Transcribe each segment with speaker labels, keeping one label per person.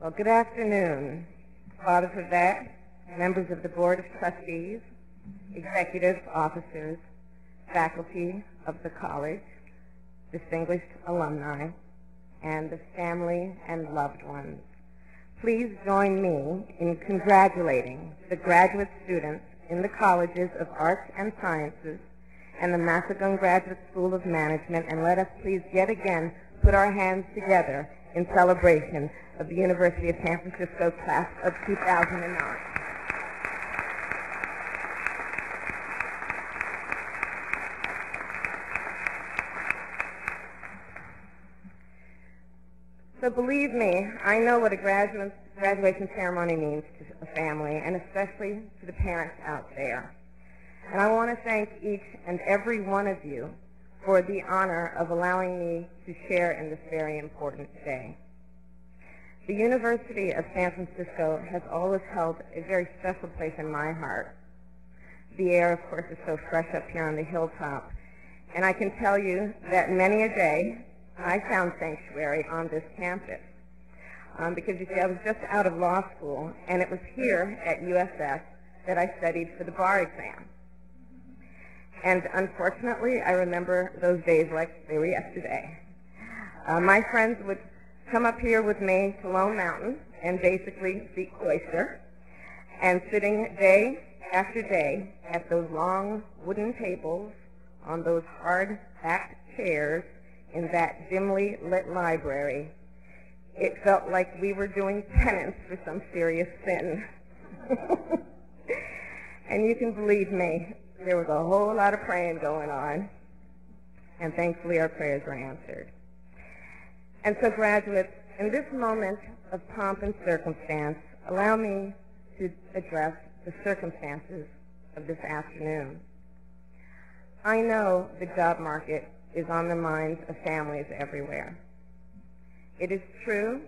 Speaker 1: Well, good afternoon, A.Privett, members of the Board of Trustees, executive officers, faculty of the college, distinguished alumni, and the family and loved ones. Please join me in congratulating the graduate students in the colleges of Arts and Sciences and the Macedon Graduate School of Management, and let us please yet again put our hands together in celebration of the University of San Francisco class of 2009. So believe me, I know what a graduation ceremony means to a family, and especially to the parents out there. And I want to thank each and every one of you for the honor of allowing me to share in this very important day. The University of San Francisco has always held a very special place in my heart. The air, of course, is so fresh up here on the hilltop, and I can tell you that many a day I found sanctuary on this campus. Because you see, I was just out of law school, and it was here at USF that I studied for the bar exam. And unfortunately, I remember those days like they were yesterday. My friends would come up here with me to Lone Mountain and basically speak Cloister, and sitting day after day at those long wooden tables on those hard-backed chairs in that dimly lit library, it felt like we were doing penance for some serious sin. And you can believe me, there was a whole lot of praying going on, and thankfully our prayers were answered. And so graduates, in this moment of pomp and circumstance, allow me to address the circumstances of this afternoon. I know the job market is on the minds of families everywhere. It is true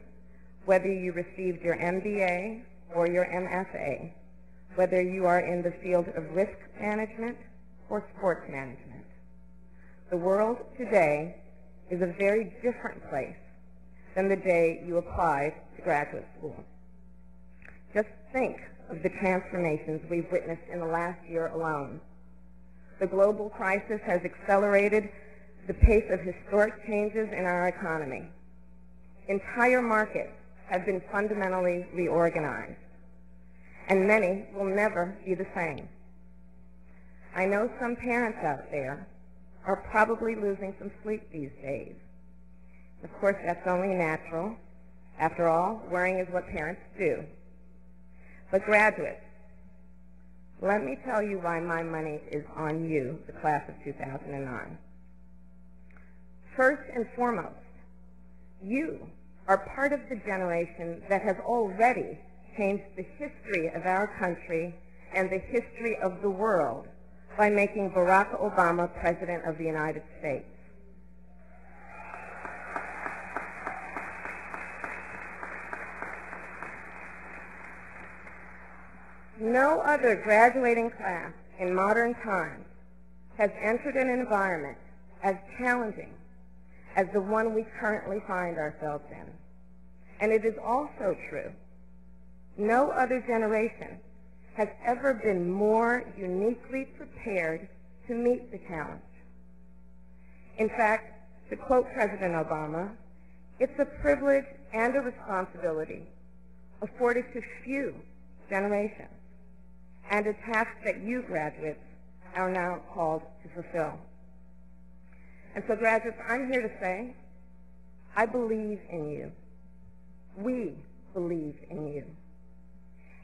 Speaker 1: whether you received your MBA or your MFA, whether you are in the field of risk management or sports management. The world today is a very different place than the day you applied to graduate school. Just think of the transformations we've witnessed in the last year alone. The global crisis has accelerated the pace of historic changes in our economy. Entire markets have been fundamentally reorganized, and many will never be the same. I know some parents out there are probably losing some sleep these days. Of course, that's only natural. After all, worrying is what parents do. But graduates, let me tell you why my money is on you, the class of 2009. First and foremost, you are part of the generation that has already changed the history of our country and the history of the world by making Barack Obama President of the United States. No other graduating class in modern times has entered an environment as challenging as the one we currently find ourselves in. And it is also true, no other generation has ever been more uniquely prepared to meet the challenge. In fact, to quote President Obama, it's a privilege and a responsibility afforded to few generations, and a task that you graduates are now called to fulfill. And so graduates, I'm here to say, I believe in you. We believe in you.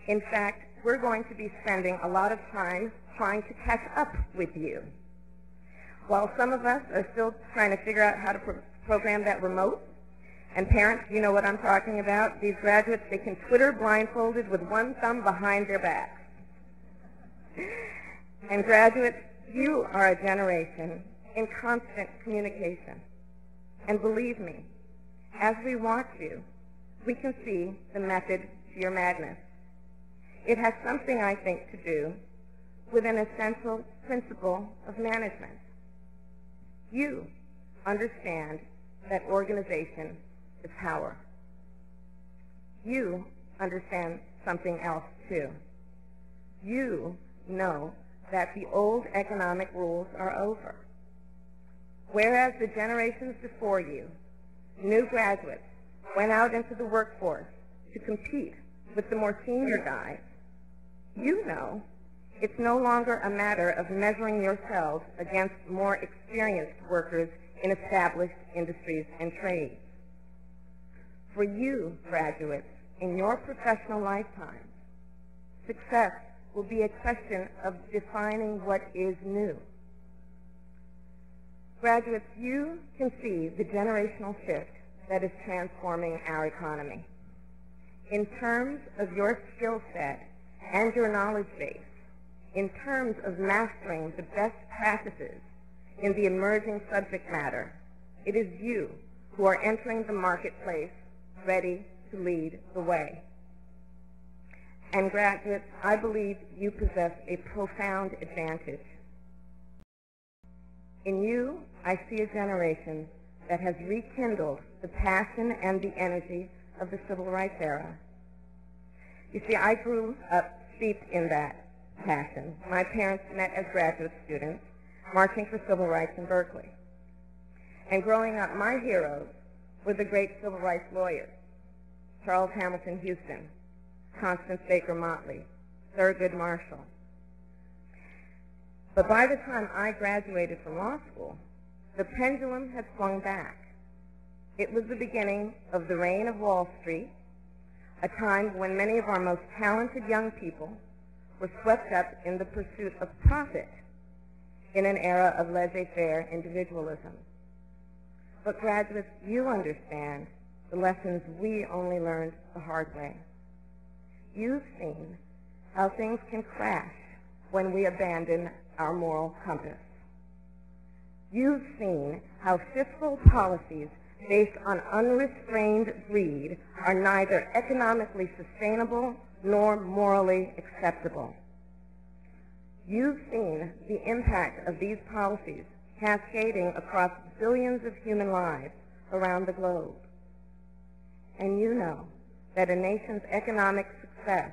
Speaker 1: In fact, we're going to be spending a lot of time trying to catch up with you. While some of us are still trying to figure out how to program that remote, and parents, you know what I'm talking about, these graduates, they can Twitter blindfolded with one thumb behind their backs. And graduates, you are a generation in constant communication. And believe me, as we watch you, we can see the method to your madness. It has something, I think, to do with an essential principle of management. You understand that organization is power. you understand something else too. You know that the old economic rules are over. Whereas the generations before you, new graduates, went out into the workforce to compete with the more senior guys, you know it's no longer a matter of measuring yourselves against more experienced workers in established industries and trades. For you, graduates, in your professional lifetime, success will be a question of defining what is new. Graduates, you can see the generational shift that is transforming our economy. In terms of your skill set and your knowledge base, in terms of mastering the best practices in the emerging subject matter, it is you who are entering the marketplace ready to lead the way. And graduates, I believe you possess a profound advantage. In you, I see a generation that has rekindled the passion and the energy of the civil rights era. You see, I grew up steeped in that passion. My parents met as graduate students, marching for civil rights in Berkeley. And growing up, my heroes were the great civil rights lawyers, Charles Hamilton Houston, Constance Baker Motley, Thurgood Marshall. But by the time I graduated from law school, the pendulum had swung back. It was the beginning of the reign of Wall Street, a time when many of our most talented young people were swept up in the pursuit of profit in an era of laissez-faire individualism. But graduates, you understand the lessons we only learned the hard way. You've seen how things can crash when we abandon our moral compass. You've seen how fiscal policies based on unrestrained greed are neither economically sustainable nor morally acceptable. You've seen the impact of these policies cascading across billions of human lives around the globe. And you know that a nation's economic success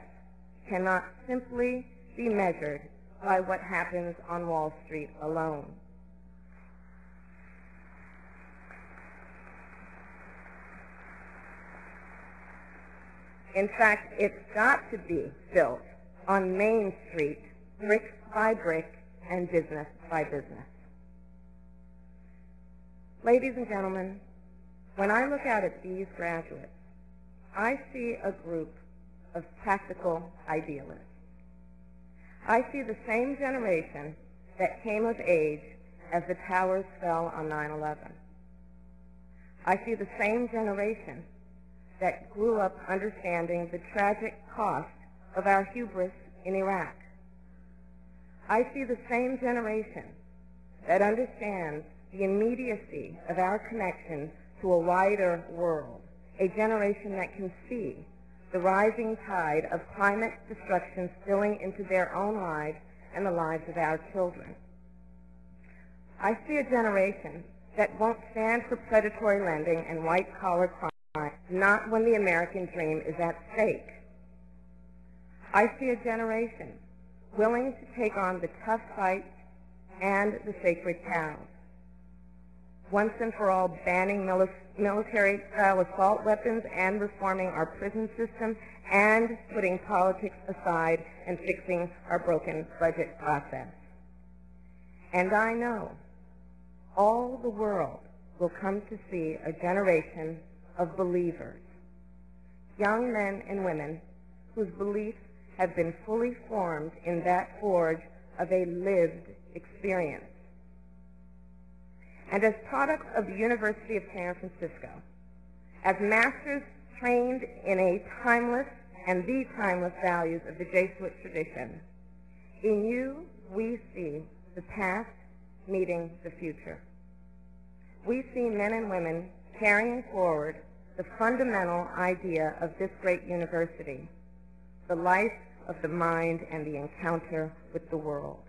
Speaker 1: cannot simply be measured by what happens on Wall Street alone. In fact, it's got to be built on Main Street, brick by brick and business by business. Ladies and gentlemen, when I look out at these graduates, I see a group of practical idealists. I see the same generation that came of age as the towers fell on 9/11. I see the same generation that grew up understanding the tragic cost of our hubris in Iraq. I see the same generation that understands the immediacy of our connection to a wider world, a generation that can see the rising tide of climate destruction spilling into their own lives and the lives of our children. I see a generation that won't stand for predatory lending and white-collar crime, not when the American dream is at stake. I see a generation willing to take on the tough fight and the sacred cows. Once and for all, banning military-style assault weapons and reforming our prison system and putting politics aside and fixing our broken budget process. And I know all the world will come to see a generation of believers, young men and women whose beliefs have been fully formed in that forge of a lived experience. And as products of the University of San Francisco, as masters trained in a timeless and the timeless values of the Jesuit tradition, in you we see the past meeting the future. We see men and women carrying forward the fundamental idea of this great university, the life of the mind and the encounter with the world.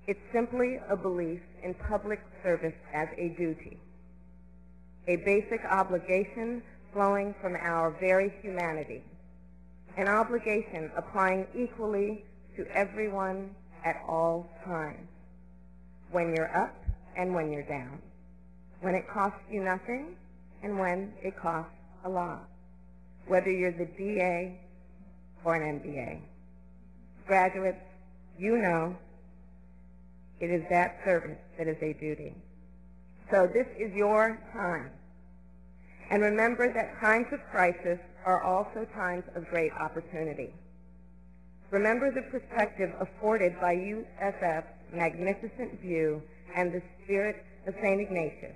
Speaker 1: It's simply a belief in public service as a duty, a basic obligation flowing from our very humanity, an obligation applying equally to everyone at all times, when you're up and when you're down, when it costs you nothing and when it costs a lot, whether you're the DA or an MBA. Graduates, you know it is that service that is a duty. So this is your time. And remember that times of crisis are also times of great opportunity. Remember the perspective afforded by USF's magnificent view and the spirit of St. Ignatius,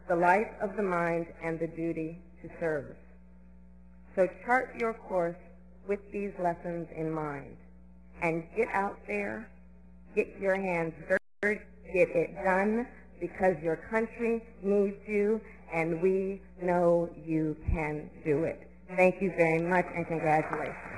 Speaker 1: the life of the mind and the duty to serve. So chart your course with these lessons in mind and get out there, get your hands dirty, get it done, because your country needs you, and we know you can do it. Thank you very much, and congratulations.